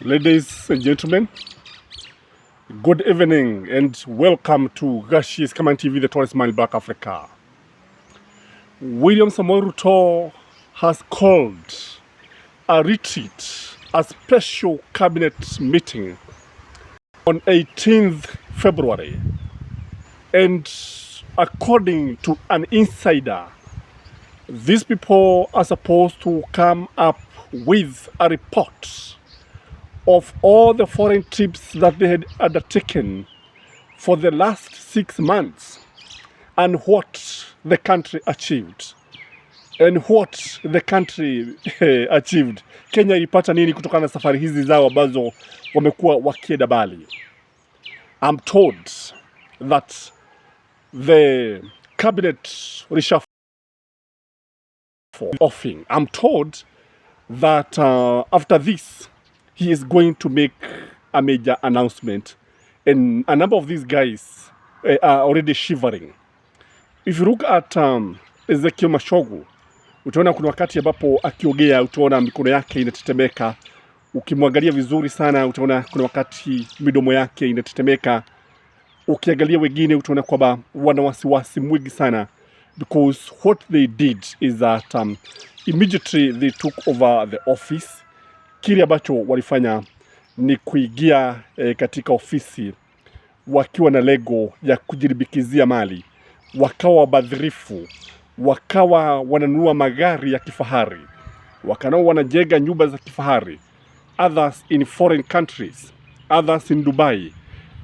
Ladies and gentlemen, good evening and welcome to Gachie Skyman TV, the tallest man in Black Africa. William Samoei Ruto has called a retreat, a special cabinet meeting on 18th February. And according to an insider, these people are supposed to come up with a report of all the foreign trips that they had undertaken for the last 6 months and what the country achieved. And what the country achieved. Kenya ilipata nini kutokana na safari hizi zao ambazo wamekuwa wakienda Bali. I'm told that the cabinet reshuffle offing. I'm told that after this, he is going to make a major announcement, and a number of these guys are already shivering. If you look at Ezekiel Mashogu, utaona kuna wakati ambapo akiongea utaona mikono yake inatetemeka. Ukimwangalia vizuri sana utaona kuna wakati midomo yake inatetemeka. Ukiangalia wengine utaona kwamba wana wasiwasi mwingi sana, because what they did is that immediately they took over the office. Kile ambacho walifanya ni kuingia katika ofisi wakiwa na lengo ya kujiribikizia mali, wakawa wabadhirifu, wakawa wananunua magari ya kifahari, wakawa wanajenga nyumba za kifahari, others in foreign countries, others in Dubai,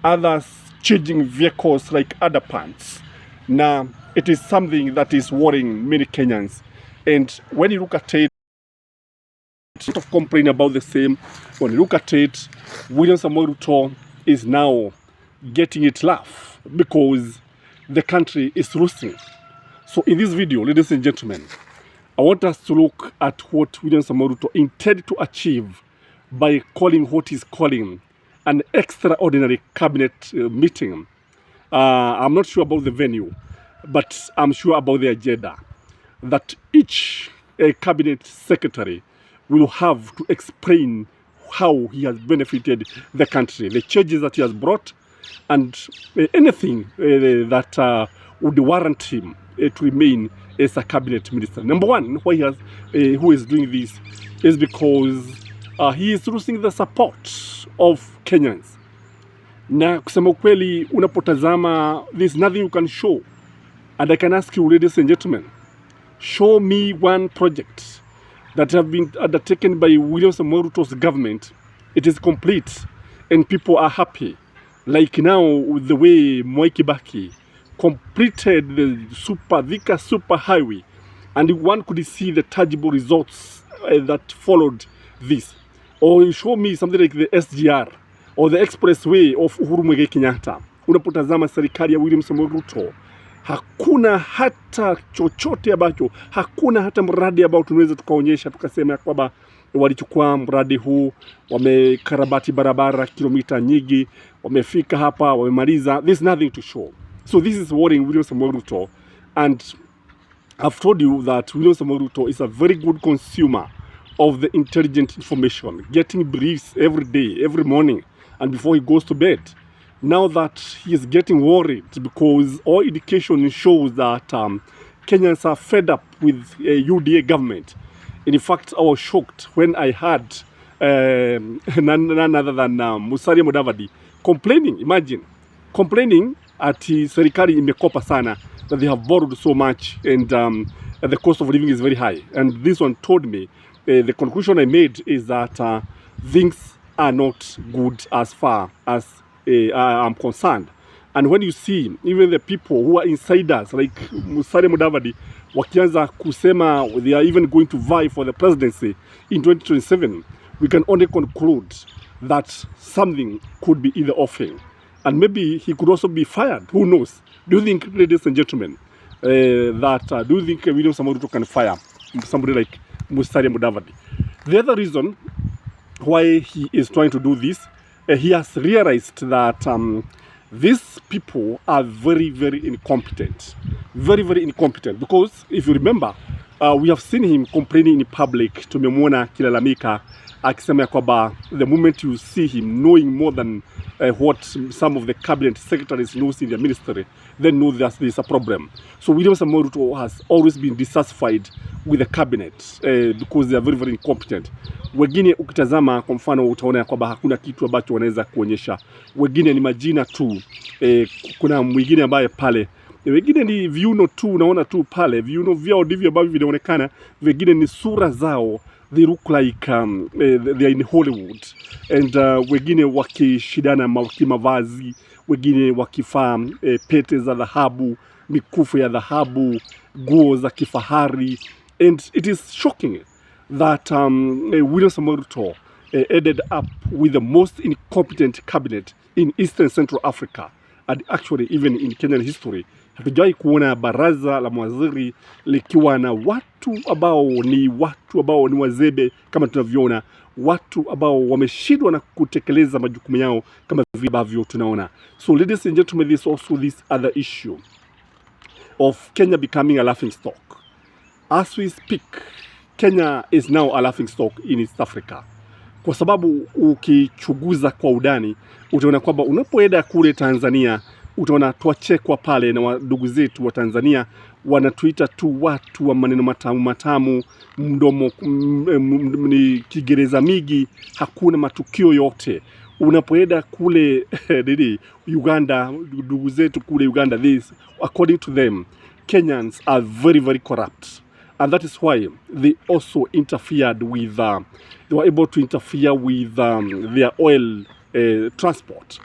others changing vehicles like other pants. Now, it is something that is worrying many Kenyans. And when you look at it, of complaining about the same. When you look at it, William Samoei Ruto is now getting it laugh because the country is losing. So in this video, ladies and gentlemen, I want us to look at what William Samoei Ruto intended to achieve by calling what he's calling an extraordinary cabinet meeting. I'm not sure about the venue, but I'm sure about the agenda that each cabinet secretary will have to explain how he has benefited the country, the changes that he has brought, and anything that would warrant him to remain as a cabinet minister. Number one, why he has, who is doing this is because he is losing the support of Kenyans. Na kusema ukweli, unapotazama, there's nothing you can show. And I can ask you, ladies and gentlemen, show me one project that have been undertaken by William Samoei Ruto's government. It is complete and people are happy. Like now, with the way Mwai Kibaki completed the Thika super highway, and one could see the tangible results that followed this. Or you show me something like the SGR or the expressway of Uhuru Muigai Kenyatta. Unapotazama serikali ya William Samoei Ruto, hakuna hata chochote ambacho, hakuna hata mradi ambao tunaweza tukaonyesha tukasema kwamba walichukua mradi huu, wamekarabati barabara kilomita nyingi, wamefika hapa, wamemaliza. There's nothing to show. So this is worrying William Samoei Ruto, and I've told you that William Samoei Ruto is a very good consumer of the intelligent information, getting briefs every day, every morning, and before he goes to bed. Now that he is getting worried because all indication shows that Kenyans are fed up with a UDA government. In fact, I was shocked when I heard none other than Musalia Mudavadi complaining, imagine, complaining at serikali imekopa sana, that they have borrowed so much and the cost of living is very high. And this one told me, the conclusion I made is that things are not good as far as I'm concerned. And when you see even the people who are insiders like Musalia Mudavadi wakianza kusema they are even going to vie for the presidency in 2027, we can only conclude that something could be in the offing, and maybe he could also be fired. Who knows? Do you think, ladies and gentlemen, do you think William Samoei Ruto can fire somebody like Musalia Mudavadi? The other reason why he is trying to do this, he has realized that these people are very, very incompetent. Very, very incompetent. Because if you remember, we have seen him complaining in public. Tumemwona akilalamika akisema kwamba the moment you see him knowing more than what some of the cabinet secretaries knows in their ministry, then know that there is a problem. So William Samoei Ruto has always been dissatisfied with the cabinet because they are very, very incompetent. Wengine ukitazama kwa mfano utaona kwamba hakuna kitu ambacho wanaweza kuonyesha. Wengine ni majina tu. Kuna mwingine ambaye pale wengine ni viuno tu, unaona tu pale viuno vyao ndivyo ambavyo vinaonekana. Wengine ni sura zao, they look like they are in Hollywood. And wengine wakishidana kimavazi, wengine wakifaa pete za dhahabu, mikufu ya dhahabu, nguo za kifahari. And it is shocking that William Samoei Ruto ended up with the most incompetent cabinet in Eastern Central Africa, and actually even in Kenyan history. Hatujawahi kuona baraza la mawaziri likiwa na watu ambao ni wazebe kama tunavyoona, watu ambao wameshindwa na kutekeleza majukumu yao kama vile ambavyo tunaona. So ladies and gentlemen, this also this other issue of Kenya becoming a laughing stock. As we speak, Kenya is now a laughing stock in East Africa. Kwa sababu ukichunguza kwa undani, utaona kwamba unapoenda kule Tanzania, utaona tuachekwa pale na ndugu zetu wa Tanzania wanatuita tu watu wa maneno matamu matamu, mdomo ni Kiingereza mingi, hakuna matukio yote. Unapoenda kule Uganda, ndugu zetu kule Uganda, this according to them, Kenyans are very, very corrupt. And that is why they also interfered with, they were able to interfere with their oil transport.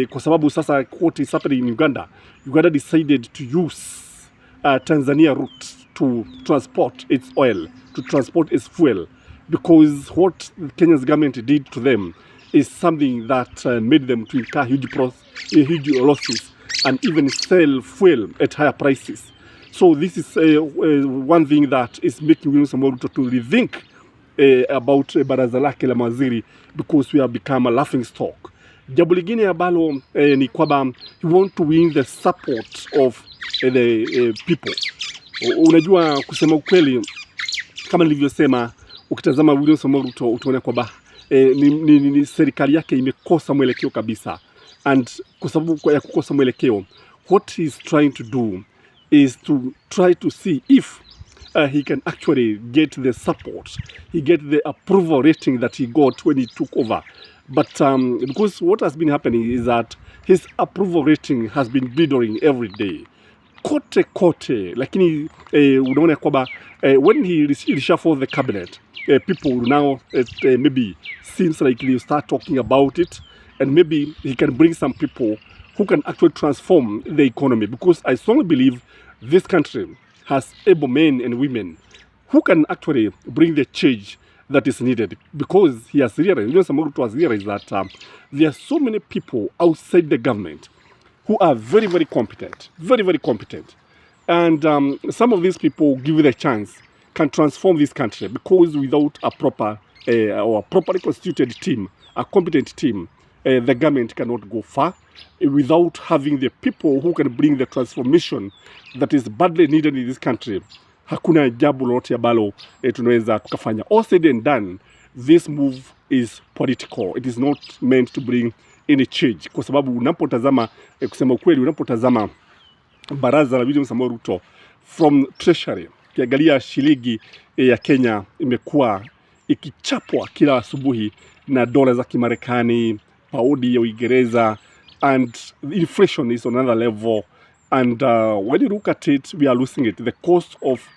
Kwa sababu sasa what is happening in Uganda, Uganda decided to use Tanzania route to transport its oil, to transport its fuel, because what Kenya's government did to them is something that made them to incur huge losses and even sell fuel at higher prices. So this is one thing that is making William Samoei Ruto to rethink about baraza lake la mawaziri, because we have become a laughing stock. Jambo lingine ambalo ni kwamba he want to win the support of the people. Unajua kusema ukweli, kama nilivyosema, ukitazama William Samoei Ruto utaona kwamba ni serikali yake imekosa mwelekeo kabisa. And kwa sababu ya kukosa mwelekeo, what he is trying to do is to try to see if he can actually get the support, he get the approval rating that he got when he took over. But because what has been happening is that his approval rating has been dwindling every day. Kote. Lakini unaona kwamba when he reshuffled the cabinet, people now maybe seems like they start talking about it, and maybe he can bring some people who can actually transform the economy, because I strongly believe this country has able men and women who can actually bring the change that is needed, because he has realized, William Samoei Ruto has realized that there are so many people outside the government who are very, very competent, and some of these people, given the chance, can transform this country, because without a proper or properly constituted team, a competent team, the government cannot go far. Without having the people who can bring the transformation that is badly needed in this country, hakuna jambo lolote ambalo tunaweza tukafanya. All said and done, this move is political. It is not meant to bring any change. Kwa sababu unapotazama, kusema ukweli, unapotazama baraza la William Samoei Ruto from treasury, kiangalia shilingi ya Kenya imekuwa ikichapwa kila asubuhi na dola za Kimarekani, paudi ya Uingereza, and inflation is on another level. And when you look at it, we are losing it. The cost of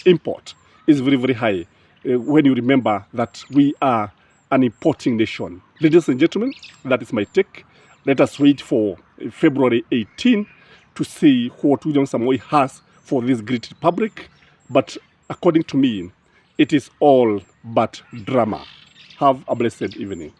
import is very, very high when you remember that we are an importing nation. Ladies and gentlemen, that is my take. Let us wait for February 18 to see what William Samoei has for this great republic. But according to me, it is all but drama. Have a blessed evening.